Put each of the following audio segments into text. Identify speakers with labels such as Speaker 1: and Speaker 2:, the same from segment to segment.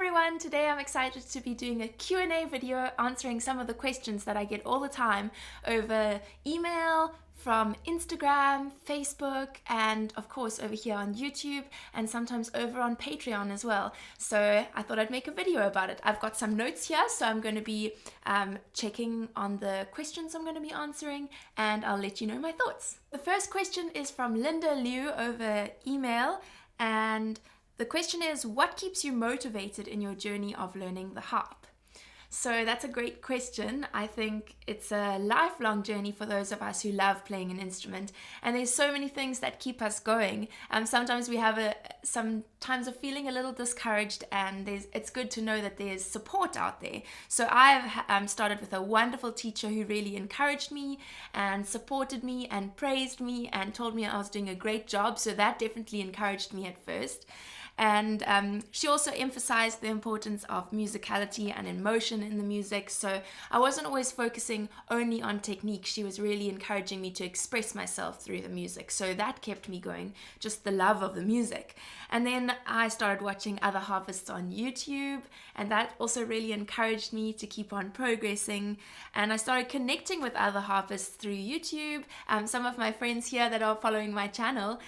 Speaker 1: everyone, today I'm excited to be doing a Q&A video answering some of the questions that I get all the time over email, from Instagram, Facebook, and of course over here on YouTube, and sometimes over on Patreon as well. So I thought I'd make a video about it. I've got some notes here, so I'm going to be checking on the questions I'm going to be answering, and I'll let you know my thoughts. The first question is from Linda Liu over email, and the question is, what keeps you motivated in your journey of learning the harp? So that's a great question. I think it's a lifelong journey for those of us who love playing an instrument, and there's so many things that keep us going. Sometimes we have some times of feeling a little discouraged, and it's good to know that there's support out there. So I've started with a wonderful teacher who really encouraged me and supported me and praised me and told me I was doing a great job. So that definitely encouraged me at first. And she also emphasized the importance of musicality and emotion in the music. So I wasn't always focusing only on technique. She was really encouraging me to express myself through the music. So that kept me going, just the love of the music. And then I started watching other harpists on YouTube, and that also really encouraged me to keep on progressing. And I started connecting with other harpists through YouTube. Some of my friends here that are following my channel,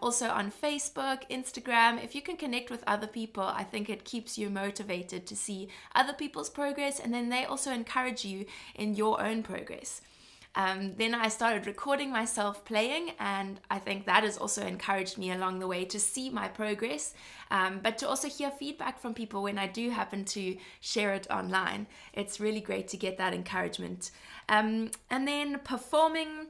Speaker 1: also on Facebook, Instagram. If you can connect with other people, I think it keeps you motivated to see other people's progress, and then they also encourage you in your own progress. Then I started recording myself playing, and I think that has also encouraged me along the way to see my progress, but to also hear feedback from people when I do happen to share it online. It's really great to get that encouragement. And then performing,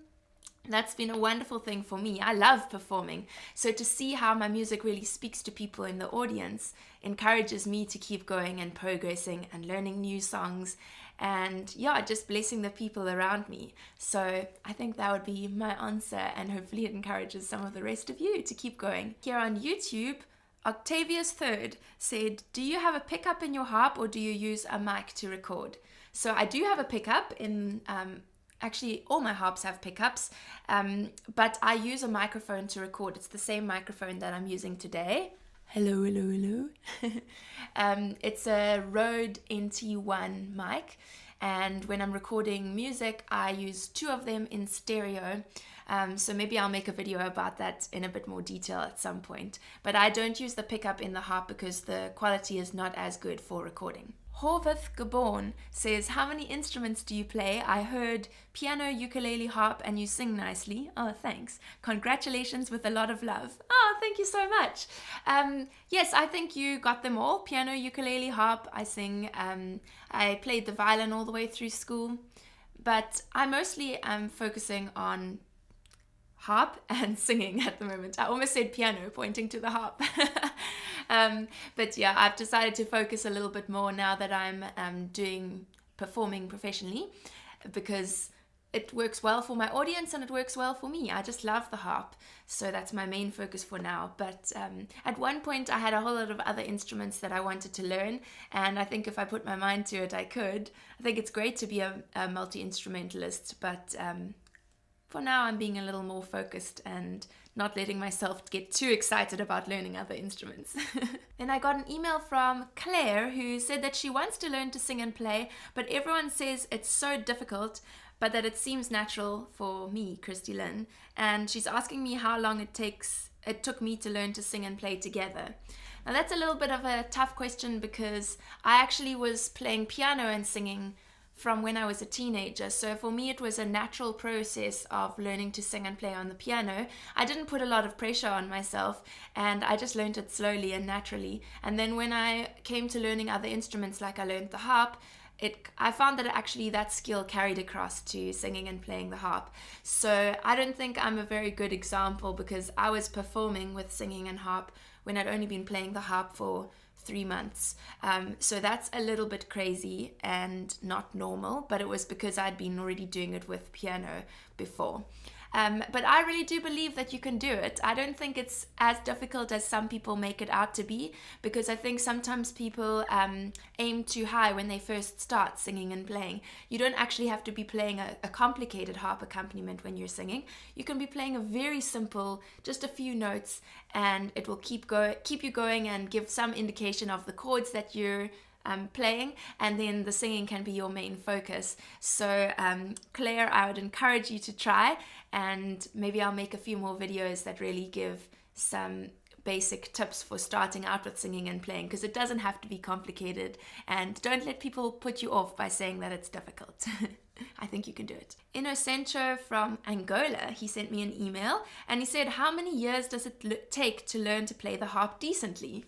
Speaker 1: that's been a wonderful thing for me. I love performing. So to see how my music really speaks to people in the audience encourages me to keep going and progressing and learning new songs, and yeah, just blessing the people around me. So I think that would be my answer, and hopefully it encourages some of the rest of you to keep going. Here on YouTube, Octavius III said, do you have a pickup in your harp, or do you use a mic to record? So I do have a pickup in actually, all my harps have pickups, but I use a microphone to record. It's the same microphone that I'm using today. Hello, hello, hello. It's a Rode NT1 mic, and when I'm recording music, I use two of them in stereo. So maybe I'll make a video about that in a bit more detail at some point. But I don't use the pickup in the harp because the quality is not as good for recording. Horvath Gabon says, how many instruments do you play? I heard piano, ukulele, harp, and you sing nicely. Oh, thanks. Congratulations with a lot of love. Oh, thank you so much. Yes, I think you got them all. Piano, ukulele, harp, I sing. I played the violin all the way through school, but I mostly am focusing on harp and singing at the moment. I almost said piano, pointing to the harp. But yeah, I've decided to focus a little bit more now that I'm performing professionally, because it works well for my audience and it works well for me. I just love the harp, so that's my main focus for now. But at one point I had a whole lot of other instruments that I wanted to learn, and I think if I put my mind to it, I could. I think it's great to be a multi-instrumentalist, but for now I'm being a little more focused and not letting myself get too excited about learning other instruments. Then I got an email from Claire, who said that she wants to learn to sing and play, but everyone says it's so difficult, but that it seems natural for me, Christy-lyn. And she's asking me how long it took me to learn to sing and play together. Now that's a little bit of a tough question, because I actually was playing piano and singing from when I was a teenager. So for me, it was a natural process of learning to sing and play on the piano. I didn't put a lot of pressure on myself, and I just learned it slowly and naturally. And then when I came to learning other instruments, like I learned the harp, I found that actually that skill carried across to singing and playing the harp. So I don't think I'm a very good example, because I was performing with singing and harp when I'd only been playing the harp for 3 months. So that's a little bit crazy and not normal, but it was because I'd been already doing it with piano before. But I really do believe that you can do it. I don't think it's as difficult as some people make it out to be, because I think sometimes people aim too high when they first start singing and playing. You don't actually have to be playing a complicated harp accompaniment when you're singing. You can be playing a very simple, just a few notes, and it will keep you going and give some indication of the chords that you're playing, and then the singing can be your main focus. So Claire, I would encourage you to try, and maybe I'll make a few more videos that really give some basic tips for starting out with singing and playing, because it doesn't have to be complicated, and don't let people put you off by saying that it's difficult. I think you can do it. Innocentro from Angola, he sent me an email and he said, how many years does it take to learn to play the harp decently?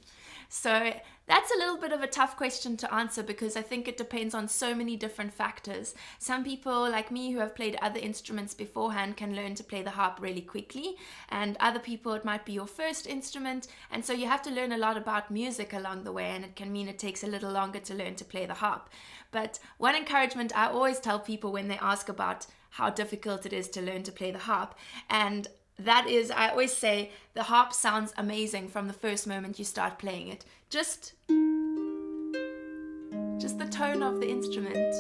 Speaker 1: So that's a little bit of a tough question to answer, because I think it depends on so many different factors. Some people like me who have played other instruments beforehand can learn to play the harp really quickly, and other people it might be your first instrument, and so you have to learn a lot about music along the way, and it can mean it takes a little longer to learn to play the harp. But one encouragement I always tell people when they ask about how difficult it is to learn to play the harp, and that is, I always say, the harp sounds amazing from the first moment you start playing it. Just the tone of the instrument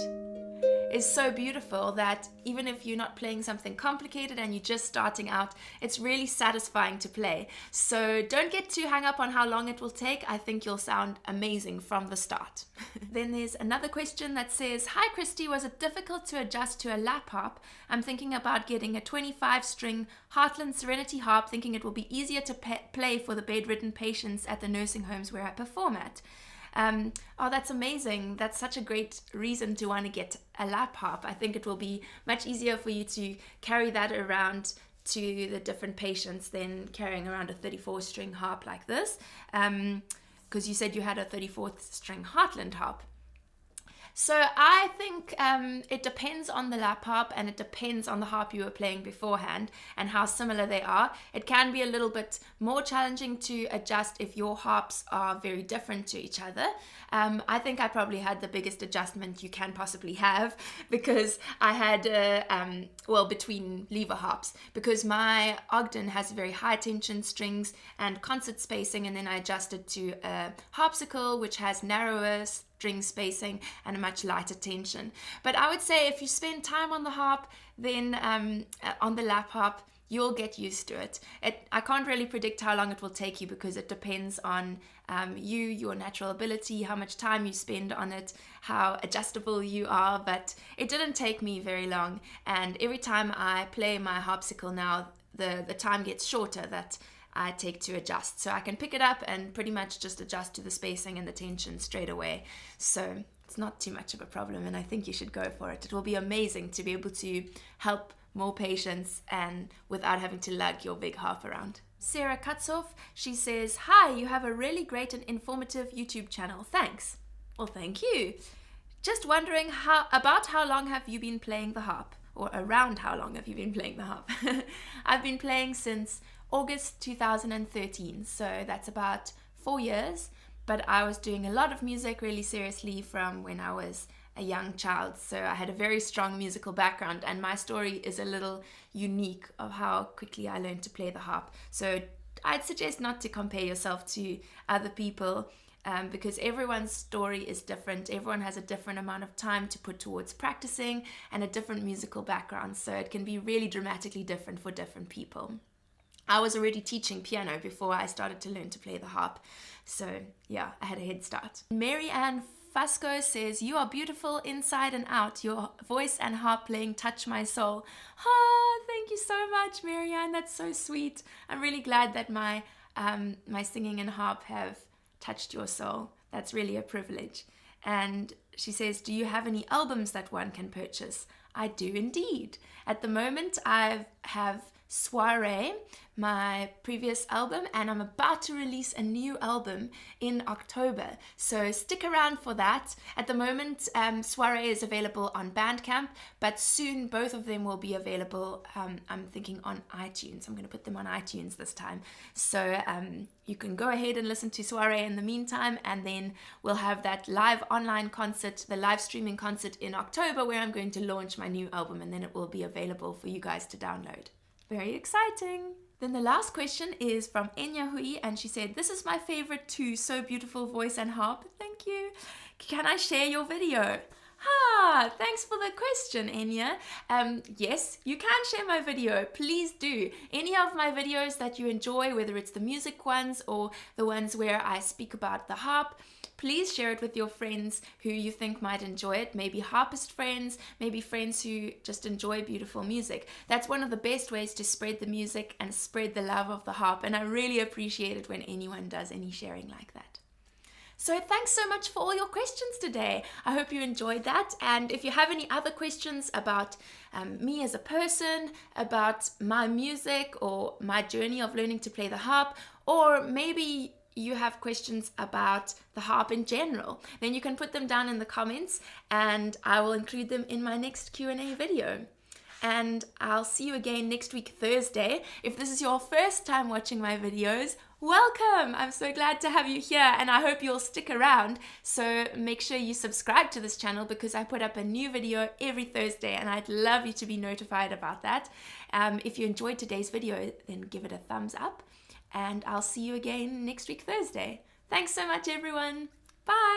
Speaker 1: is so beautiful that even if you're not playing something complicated and you're just starting out, it's really satisfying to play. So don't get too hung up on how long it will take. I think you'll sound amazing from the start. Then there's another question that says, hi Christy, was it difficult to adjust to a lap harp? I'm thinking about getting a 25-string Heartland Serenity harp, thinking it will be easier to play for the bedridden patients at the nursing homes where I perform at. Oh, that's amazing. That's such a great reason to want to get a lap harp. I think it will be much easier for you to carry that around to the different patients than carrying around a 34-string harp like this, because you said you had a 34th-string Heartland harp. So I think it depends on the lap harp, and it depends on the harp you were playing beforehand and how similar they are. It can be a little bit more challenging to adjust if your harps are very different to each other. I think I probably had the biggest adjustment you can possibly have, because I had, between lever harps, because my Ogden has very high tension strings and concert spacing, and then I adjusted to a harpsichord which has narrower string spacing and a much lighter tension. But I would say if you spend time on the harp, then on the lap harp, you'll get used to it. I can't really predict how long it will take you, because it depends on your natural ability, how much time you spend on it, how adjustable you are. But it didn't take me very long, and every time I play my harpsichord now, the time gets shorter that I take to adjust. So I can pick it up and pretty much just adjust to the spacing and the tension straight away. So it's not too much of a problem, and I think you should go for it. It will be amazing to be able to help more patients and without having to lug your big harp around. Sarah Kutsoff, she says, hi, you have a really great and informative YouTube channel. Thanks. Well, thank you. Just wondering how long have you been playing the harp? Or around how long have you been playing the harp? I've been playing since August 2013, so that's about 4 years, but I was doing a lot of music really seriously from when I was a young child, so I had a very strong musical background, and my story is a little unique of how quickly I learned to play the harp. So I'd suggest not to compare yourself to other people, because everyone's story is different. Everyone has a different amount of time to put towards practicing and a different musical background, so it can be really dramatically different for different people. I was already teaching piano before I started to learn to play the harp. So yeah, I had a head start. Mary Ann Fasco says, you are beautiful inside and out. Your voice and harp playing touch my soul. Oh, thank you so much, Mary Ann. That's so sweet. I'm really glad that my singing and harp have touched your soul. That's really a privilege. And she says, do you have any albums that one can purchase? I do indeed. At the moment, I have Soiree, my previous album, and I'm about to release a new album in October, so stick around for that. At the moment, Soiree is available on Bandcamp, but soon both of them will be available, I'm thinking on iTunes. I'm going to put them on iTunes this time, so you can go ahead and listen to Soiree in the meantime, and then we'll have that live online concert, the live streaming concert in October, where I'm going to launch my new album, and then it will be available for you guys to download. Very exciting. Then the last question is from Enya Hui, and she said, "This is my favorite too. So beautiful voice and harp. Thank you. Can I share your video?" Thanks for the question, Enya. Yes, you can share my video. Please do. Any of my videos that you enjoy, whether it's the music ones or the ones where I speak about the harp, please share it with your friends who you think might enjoy it. Maybe harpist friends, maybe friends who just enjoy beautiful music. That's one of the best ways to spread the music and spread the love of the harp. And I really appreciate it when anyone does any sharing like that. So thanks so much for all your questions today. I hope you enjoyed that. And if you have any other questions about me as a person, about my music or my journey of learning to play the harp, or maybe you have questions about the harp in general, then you can put them down in the comments and I will include them in my next Q&A video. And I'll see you again next week, Thursday. If this is your first time watching my videos, welcome! I'm so glad to have you here and I hope you'll stick around. So make sure you subscribe to this channel because I put up a new video every Thursday and I'd love you to be notified about that. If you enjoyed today's video, then give it a thumbs up and I'll see you again next week, Thursday. Thanks so much, everyone. Bye!